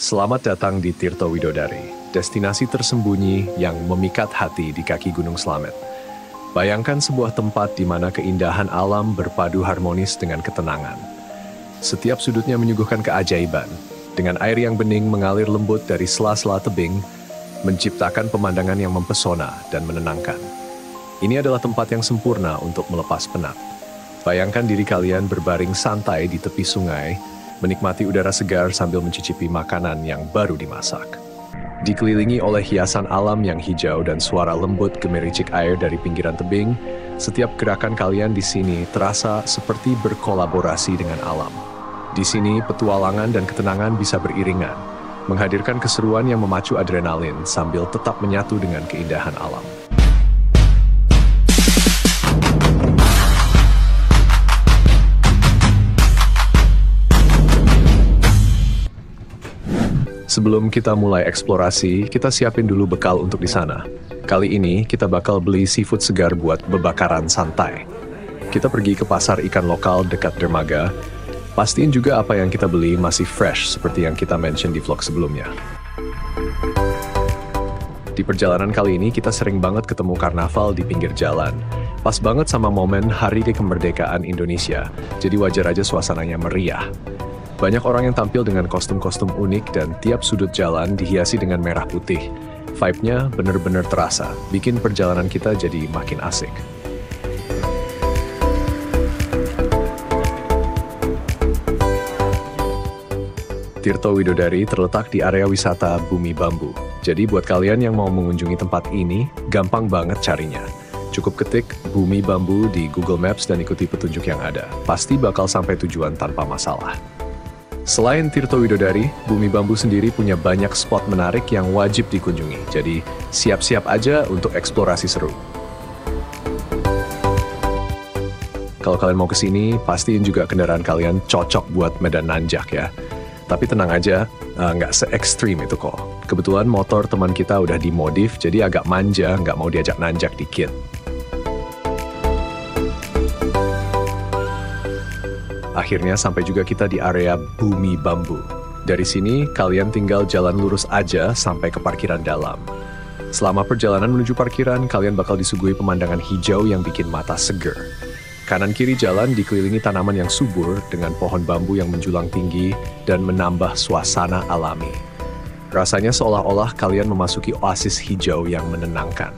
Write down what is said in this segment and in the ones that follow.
Selamat datang di Tirto Widodari, destinasi tersembunyi yang memikat hati di kaki Gunung Slamet. Bayangkan sebuah tempat di mana keindahan alam berpadu harmonis dengan ketenangan. Setiap sudutnya menyuguhkan keajaiban, dengan air yang bening mengalir lembut dari sela-sela tebing, menciptakan pemandangan yang mempesona dan menenangkan. Ini adalah tempat yang sempurna untuk melepas penat. Bayangkan diri kalian berbaring santai di tepi sungai, menikmati udara segar sambil mencicipi makanan yang baru dimasak. Dikelilingi oleh hiasan alam yang hijau dan suara lembut gemericik air dari pinggiran tebing, setiap gerakan kalian di sini terasa seperti berkolaborasi dengan alam. Di sini, petualangan dan ketenangan bisa beriringan, menghadirkan keseruan yang memacu adrenalin sambil tetap menyatu dengan keindahan alam. Sebelum kita mulai eksplorasi, kita siapin dulu bekal untuk di sana. Kali ini, kita bakal beli seafood segar buat bebakaran santai. Kita pergi ke pasar ikan lokal dekat dermaga. Pastiin juga apa yang kita beli masih fresh seperti yang kita mention di vlog sebelumnya. Di perjalanan kali ini, kita sering banget ketemu karnaval di pinggir jalan. Pas banget sama momen Hari Kemerdekaan Indonesia, jadi wajar aja suasananya meriah. Banyak orang yang tampil dengan kostum-kostum unik dan tiap sudut jalan dihiasi dengan merah putih. Vibe-nya bener-bener terasa, bikin perjalanan kita jadi makin asik. Tirto Widodari terletak di area wisata Bumi Bambu. Jadi buat kalian yang mau mengunjungi tempat ini, gampang banget carinya. Cukup ketik Bumi Bambu di Google Maps dan ikuti petunjuk yang ada. Pasti bakal sampai tujuan tanpa masalah. Selain Tirto Widodari, Bumi Bambu sendiri punya banyak spot menarik yang wajib dikunjungi. Jadi, siap-siap aja untuk eksplorasi seru. Kalau kalian mau kesini, pastiin juga kendaraan kalian cocok buat medan nanjak ya. Tapi tenang aja, nggak se-ekstrim itu kok. Kebetulan motor teman kita udah dimodif, jadi agak manja, nggak mau diajak nanjak dikit. Akhirnya sampai juga kita di area Bumi Bambu. Dari sini, kalian tinggal jalan lurus aja sampai ke parkiran dalam. Selama perjalanan menuju parkiran, kalian bakal disuguhi pemandangan hijau yang bikin mata seger. Kanan kiri jalan dikelilingi tanaman yang subur dengan pohon bambu yang menjulang tinggi dan menambah suasana alami. Rasanya seolah-olah kalian memasuki oasis hijau yang menenangkan.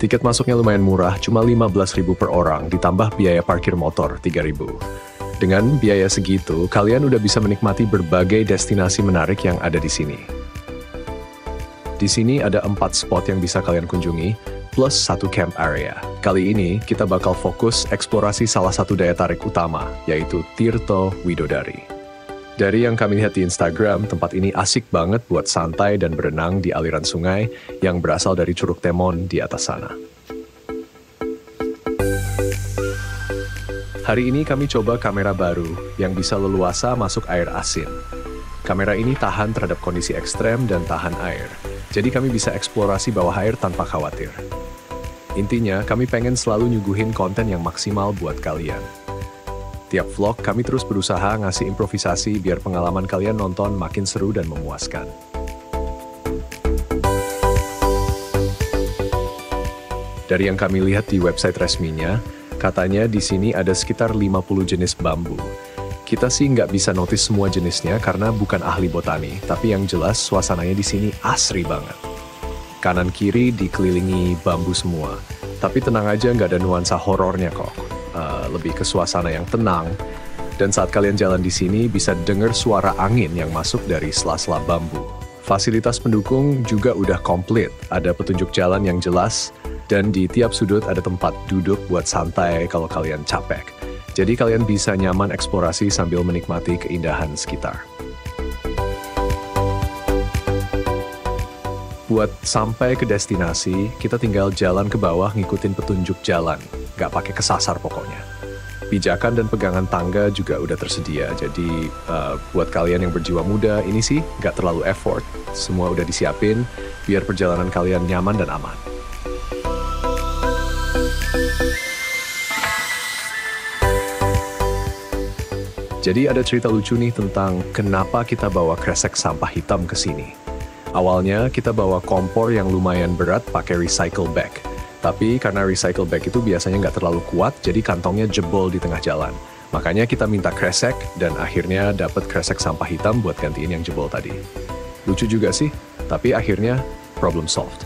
Tiket masuknya lumayan murah, cuma 15.000 per orang, ditambah biaya parkir motor 3.000. Dengan biaya segitu, kalian udah bisa menikmati berbagai destinasi menarik yang ada di sini. Di sini ada 4 spot yang bisa kalian kunjungi, plus 1 camp area. Kali ini, kita bakal fokus eksplorasi salah satu daya tarik utama, yaitu Tirto Widodari. Dari yang kami lihat di Instagram, tempat ini asik banget buat santai dan berenang di aliran sungai yang berasal dari Curug Temon di atas sana. Hari ini kami coba kamera baru yang bisa leluasa masuk air asin. Kamera ini tahan terhadap kondisi ekstrem dan tahan air, jadi kami bisa eksplorasi bawah air tanpa khawatir. Intinya, kami pengen selalu nyuguhin konten yang maksimal buat kalian. Tiap vlog, kami terus berusaha ngasih improvisasi biar pengalaman kalian nonton makin seru dan memuaskan. Dari yang kami lihat di website resminya, katanya di sini ada sekitar 50 jenis bambu. Kita sih nggak bisa notice semua jenisnya karena bukan ahli botani, tapi yang jelas suasananya di sini asri banget. Kanan kiri dikelilingi bambu semua, tapi tenang aja nggak ada nuansa horornya kok. Lebih ke suasana yang tenang, dan saat kalian jalan di sini bisa dengar suara angin yang masuk dari sela-sela bambu. Fasilitas pendukung juga udah komplit, ada petunjuk jalan yang jelas, dan di tiap sudut ada tempat duduk buat santai kalau kalian capek. Jadi kalian bisa nyaman eksplorasi sambil menikmati keindahan sekitar. Buat sampai ke destinasi, kita tinggal jalan ke bawah ngikutin petunjuk jalan, nggak pakai kesasar pokoknya. Pijakan dan pegangan tangga juga udah tersedia. Jadi buat kalian yang berjiwa muda, ini sih nggak terlalu effort. Semua udah disiapin biar perjalanan kalian nyaman dan aman. Jadi ada cerita lucu nih tentang kenapa kita bawa kresek sampah hitam ke sini. Awalnya kita bawa kompor yang lumayan berat pakai recycle bag. Tapi karena recycle bag itu biasanya nggak terlalu kuat, jadi kantongnya jebol di tengah jalan. Makanya kita minta kresek dan akhirnya dapat kresek sampah hitam buat gantiin yang jebol tadi. Lucu juga sih, tapi akhirnya problem solved.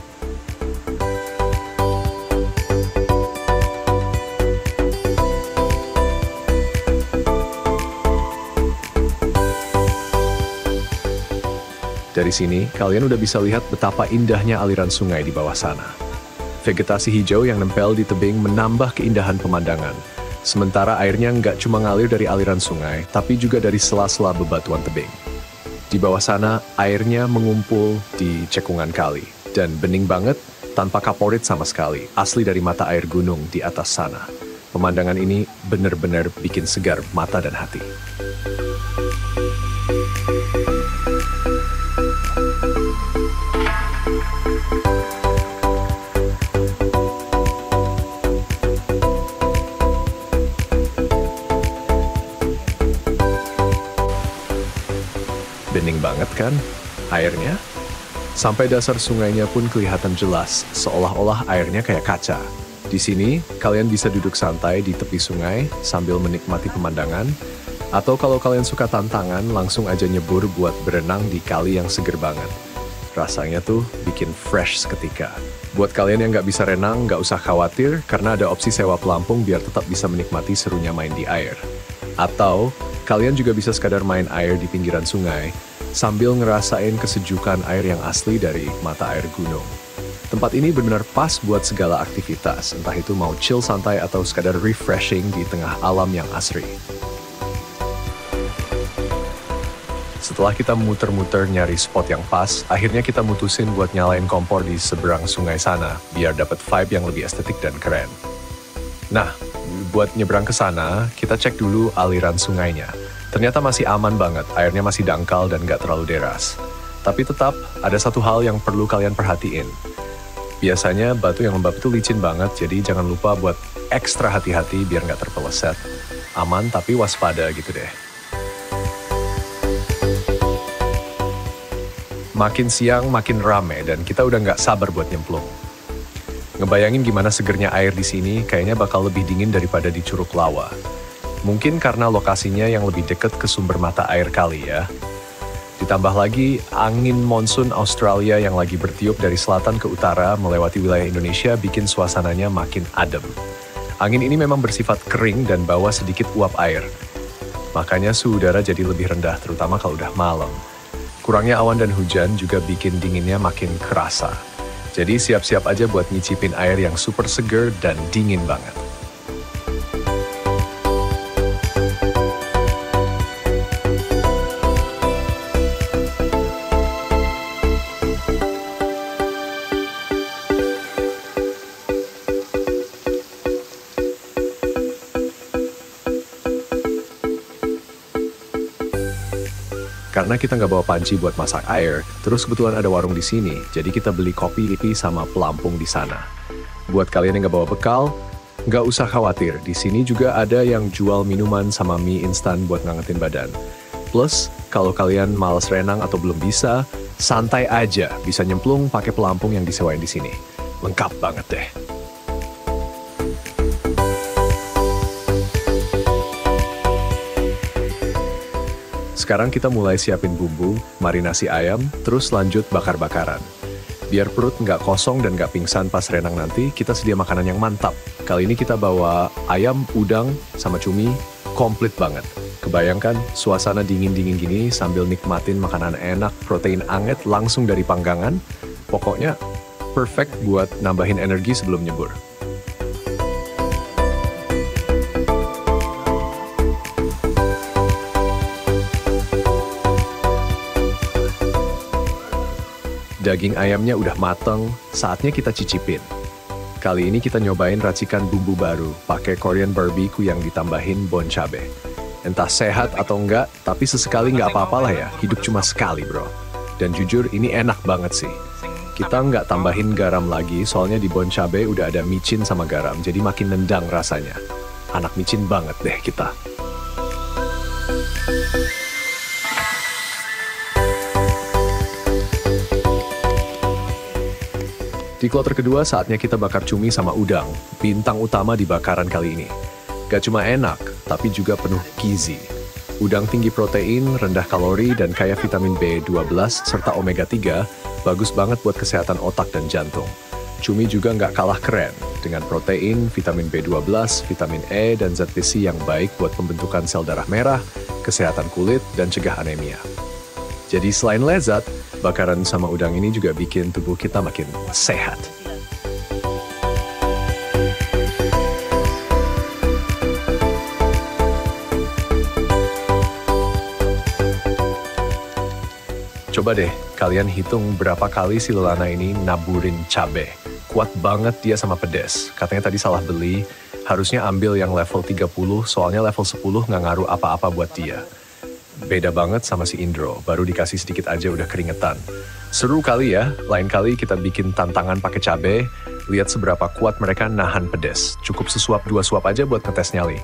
Dari sini, kalian udah bisa lihat betapa indahnya aliran sungai di bawah sana. Vegetasi hijau yang nempel di tebing menambah keindahan pemandangan. Sementara airnya nggak cuma ngalir dari aliran sungai, tapi juga dari sela-sela bebatuan tebing. Di bawah sana, airnya mengumpul di cekungan kali. Dan bening banget, tanpa kaporit sama sekali, asli dari mata air gunung di atas sana. Pemandangan ini benar-benar bikin segar mata dan hati. Bening banget kan airnya? Sampai dasar sungainya pun kelihatan jelas, seolah-olah airnya kayak kaca. Di sini, kalian bisa duduk santai di tepi sungai sambil menikmati pemandangan, atau kalau kalian suka tantangan, langsung aja nyebur buat berenang di kali yang seger banget. Rasanya tuh bikin fresh seketika. Buat kalian yang nggak bisa renang, nggak usah khawatir, karena ada opsi sewa pelampung biar tetap bisa menikmati serunya main di air. Atau, kalian juga bisa sekadar main air di pinggiran sungai, sambil ngerasain kesejukan air yang asli dari mata air gunung. Tempat ini benar-benar pas buat segala aktivitas, entah itu mau chill santai atau sekadar refreshing di tengah alam yang asri. Setelah kita muter-muter nyari spot yang pas, akhirnya kita mutusin buat nyalain kompor di seberang sungai sana, biar dapat vibe yang lebih estetik dan keren. Nah, buat nyebrang ke sana, kita cek dulu aliran sungainya. Ternyata masih aman banget, airnya masih dangkal dan gak terlalu deras. Tapi tetap, ada satu hal yang perlu kalian perhatiin. Biasanya batu yang lembab itu licin banget, jadi jangan lupa buat ekstra hati-hati biar gak terpeleset. Aman tapi waspada gitu deh. Makin siang makin rame dan kita udah gak sabar buat nyemplung. Ngebayangin gimana segernya air di sini, kayaknya bakal lebih dingin daripada di Curug Lawa. Mungkin karena lokasinya yang lebih dekat ke sumber mata air kali ya. Ditambah lagi, angin monsun Australia yang lagi bertiup dari selatan ke utara melewati wilayah Indonesia bikin suasananya makin adem. Angin ini memang bersifat kering dan bawa sedikit uap air. Makanya suhu udara jadi lebih rendah, terutama kalau udah malam. Kurangnya awan dan hujan juga bikin dinginnya makin kerasa. Jadi siap-siap aja buat nyicipin air yang super seger dan dingin banget. Karena kita nggak bawa panci buat masak air, terus kebetulan ada warung di sini, jadi kita beli kopi sama pelampung di sana. Buat kalian yang nggak bawa bekal, nggak usah khawatir, di sini juga ada yang jual minuman sama mie instan buat ngangetin badan. Plus, kalau kalian malas renang atau belum bisa, santai aja, bisa nyemplung pakai pelampung yang disewain di sini. Lengkap banget deh. Sekarang kita mulai siapin bumbu, marinasi ayam, terus lanjut bakar-bakaran. Biar perut nggak kosong dan nggak pingsan pas renang nanti, kita sedia makanan yang mantap. Kali ini kita bawa ayam, udang, sama cumi, komplit banget. Kebayangkan suasana dingin-dingin gini sambil nikmatin makanan enak, protein anget langsung dari panggangan. Pokoknya perfect buat nambahin energi sebelum nyebur. Daging ayamnya udah mateng, saatnya kita cicipin. Kali ini kita nyobain racikan bumbu baru, pakai Korean barbecue yang ditambahin bon cabe. Entah sehat atau enggak, tapi sesekali nggak apa-apalah ya, hidup cuma sekali bro. Dan jujur ini enak banget sih. Kita nggak tambahin garam lagi, soalnya di bon cabe udah ada micin sama garam, jadi makin nendang rasanya. Anak micin banget deh kita. Di kloter kedua, saatnya kita bakar cumi sama udang, bintang utama di bakaran kali ini. Gak cuma enak, tapi juga penuh gizi. Udang tinggi protein, rendah kalori, dan kaya vitamin B12 serta omega 3, bagus banget buat kesehatan otak dan jantung. Cumi juga nggak kalah keren, dengan protein, vitamin B12, vitamin E, dan zat besi yang baik buat pembentukan sel darah merah, kesehatan kulit, dan cegah anemia. Jadi selain lezat, bakaran sama udang ini juga bikin tubuh kita makin sehat. Coba deh, kalian hitung berapa kali si Lelana ini naburin cabe. Kuat banget dia sama pedes. Katanya tadi salah beli, harusnya ambil yang level 30, soalnya level 10 nggak ngaruh apa-apa buat dia. Beda banget sama si Indro, baru dikasih sedikit aja udah keringetan. Seru kali ya, lain kali kita bikin tantangan pakai cabe, lihat seberapa kuat mereka nahan pedes. Cukup sesuap 2 suap aja buat ngetes nyali.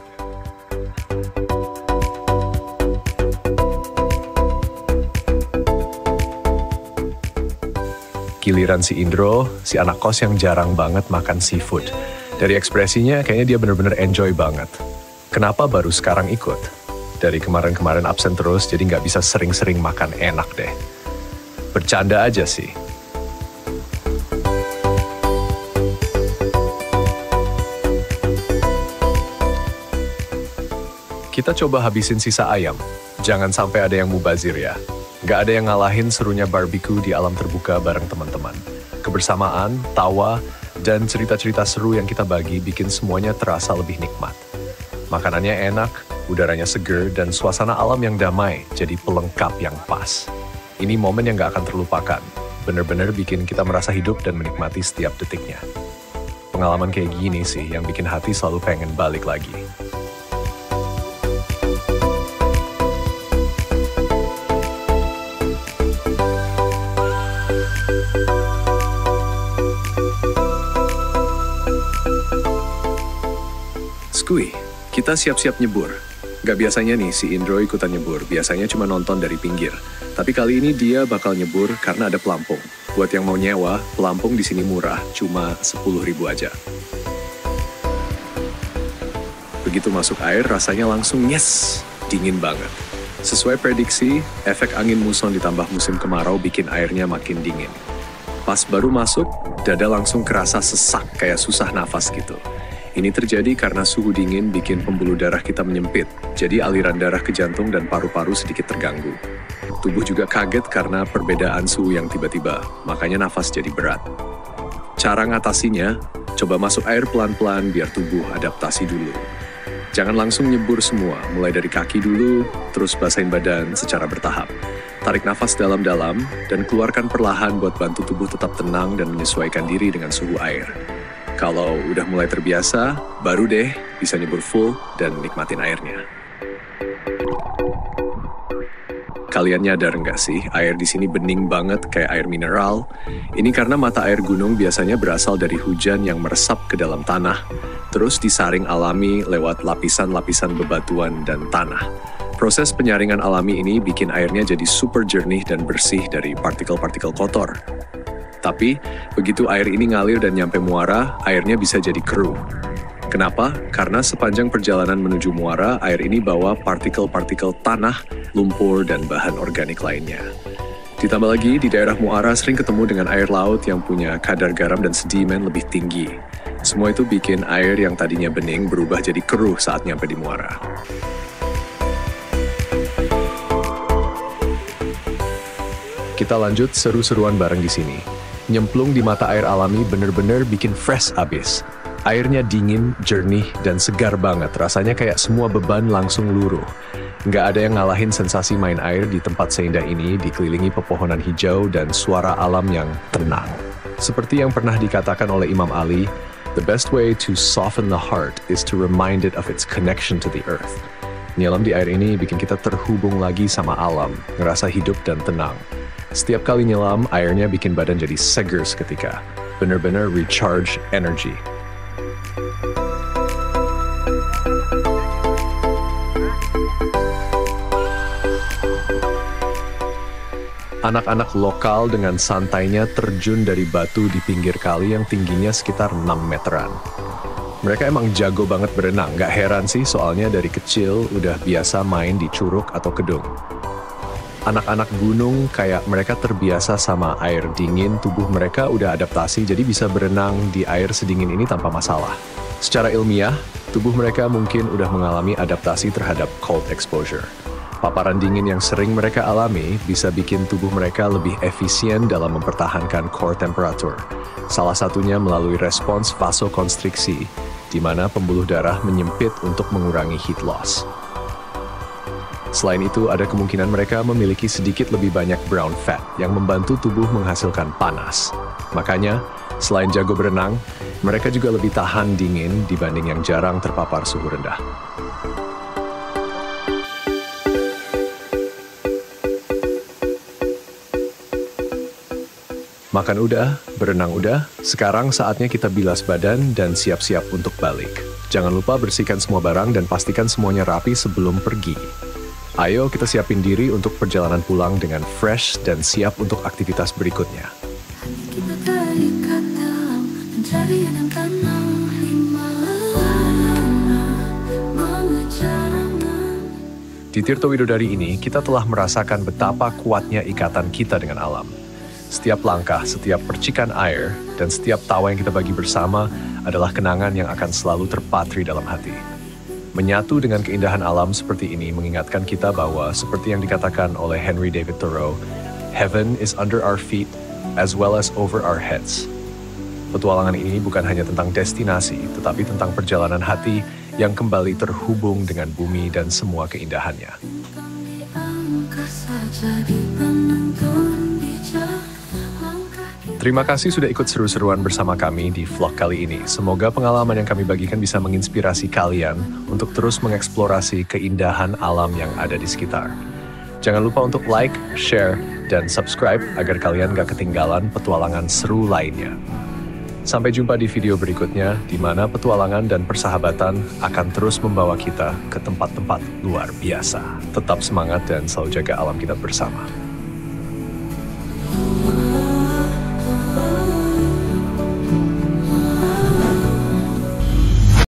Giliran si Indro, si anak kos yang jarang banget makan seafood. Dari ekspresinya kayaknya dia bener-bener enjoy banget. Kenapa baru sekarang ikut? Dari kemarin-kemarin absen terus, jadi nggak bisa sering-sering makan enak deh. Bercanda aja sih. Kita coba habisin sisa ayam. Jangan sampai ada yang mubazir ya. Nggak ada yang ngalahin serunya barbecue di alam terbuka bareng teman-teman. Kebersamaan, tawa, dan cerita-cerita seru yang kita bagi bikin semuanya terasa lebih nikmat. Makanannya enak, udaranya seger, dan suasana alam yang damai jadi pelengkap yang pas. Ini momen yang gak akan terlupakan. Bener-bener bikin kita merasa hidup dan menikmati setiap detiknya. Pengalaman kayak gini sih yang bikin hati selalu pengen balik lagi. Skui, kita siap-siap nyebur. Gak biasanya nih si Indro ikutan nyebur, biasanya cuma nonton dari pinggir. Tapi kali ini dia bakal nyebur karena ada pelampung. Buat yang mau nyewa, pelampung di sini murah, cuma 10.000 aja. Begitu masuk air, rasanya langsung yes, dingin banget. Sesuai prediksi, efek angin muson ditambah musim kemarau bikin airnya makin dingin. Pas baru masuk, dada langsung kerasa sesak, kayak susah nafas gitu. Ini terjadi karena suhu dingin bikin pembuluh darah kita menyempit, jadi aliran darah ke jantung dan paru-paru sedikit terganggu. Tubuh juga kaget karena perbedaan suhu yang tiba-tiba, makanya nafas jadi berat. Cara ngatasinya, coba masuk air pelan-pelan biar tubuh adaptasi dulu. Jangan langsung nyebur semua, mulai dari kaki dulu, terus basahin badan secara bertahap. Tarik nafas dalam-dalam, dan keluarkan perlahan buat bantu tubuh tetap tenang dan menyesuaikan diri dengan suhu air. Kalau udah mulai terbiasa, baru deh bisa nyebur full dan nikmatin airnya. Kalian nyadar nggak sih, air di sini bening banget kayak air mineral? Ini karena mata air gunung biasanya berasal dari hujan yang meresap ke dalam tanah, terus disaring alami lewat lapisan-lapisan bebatuan dan tanah. Proses penyaringan alami ini bikin airnya jadi super jernih dan bersih dari partikel-partikel kotor. Tapi, begitu air ini ngalir dan nyampe muara, airnya bisa jadi keruh. Kenapa? Karena sepanjang perjalanan menuju muara, air ini bawa partikel-partikel tanah, lumpur, dan bahan organik lainnya. Ditambah lagi, di daerah muara sering ketemu dengan air laut yang punya kadar garam dan sedimen lebih tinggi. Semua itu bikin air yang tadinya bening berubah jadi keruh saat nyampe di muara. Kita lanjut seru-seruan bareng di sini. Nyemplung di mata air alami bener-bener bikin fresh abis. Airnya dingin, jernih, dan segar banget. Rasanya kayak semua beban langsung luruh. Nggak ada yang ngalahin sensasi main air di tempat seindah ini dikelilingi pepohonan hijau dan suara alam yang tenang. Seperti yang pernah dikatakan oleh Imam Ali, The best way to soften the heart is to remind it of its connection to the earth. Nyelam di air ini bikin kita terhubung lagi sama alam, ngerasa hidup dan tenang. Setiap kali nyelam, airnya bikin badan jadi seger seketika. Bener-bener recharge energy. Anak-anak lokal dengan santainya terjun dari batu di pinggir kali yang tingginya sekitar 6 meteran. Mereka emang jago banget berenang, gak heran sih soalnya dari kecil udah biasa main di curug atau kedung. Anak-anak gunung kayak mereka terbiasa sama air dingin, tubuh mereka udah adaptasi jadi bisa berenang di air sedingin ini tanpa masalah. Secara ilmiah, tubuh mereka mungkin udah mengalami adaptasi terhadap cold exposure. Paparan dingin yang sering mereka alami bisa bikin tubuh mereka lebih efisien dalam mempertahankan core temperature. Salah satunya melalui respons vasokonstriksi, di mana pembuluh darah menyempit untuk mengurangi heat loss. Selain itu, ada kemungkinan mereka memiliki sedikit lebih banyak brown fat yang membantu tubuh menghasilkan panas. Makanya, selain jago berenang, mereka juga lebih tahan dingin dibanding yang jarang terpapar suhu rendah. Makan udah, berenang udah, sekarang saatnya kita bilas badan dan siap-siap untuk balik. Jangan lupa bersihkan semua barang dan pastikan semuanya rapi sebelum pergi. Ayo kita siapin diri untuk perjalanan pulang dengan fresh dan siap untuk aktivitas berikutnya. Kita terikat dalam pencarian yang tenang. Di Tirto Widodari ini, kita telah merasakan betapa kuatnya ikatan kita dengan alam. Setiap langkah, setiap percikan air, dan setiap tawa yang kita bagi bersama adalah kenangan yang akan selalu terpatri dalam hati. Menyatu dengan keindahan alam seperti ini mengingatkan kita bahwa seperti yang dikatakan oleh Henry David Thoreau, heaven is under our feet as well as over our heads. Petualangan ini bukan hanya tentang destinasi, tetapi tentang perjalanan hati yang kembali terhubung dengan bumi dan semua keindahannya. Terima kasih sudah ikut seru-seruan bersama kami di vlog kali ini. Semoga pengalaman yang kami bagikan bisa menginspirasi kalian untuk terus mengeksplorasi keindahan alam yang ada di sekitar. Jangan lupa untuk like, share, dan subscribe agar kalian gak ketinggalan petualangan seru lainnya. Sampai jumpa di video berikutnya, di mana petualangan dan persahabatan akan terus membawa kita ke tempat-tempat luar biasa. Tetap semangat dan selalu jaga alam kita bersama.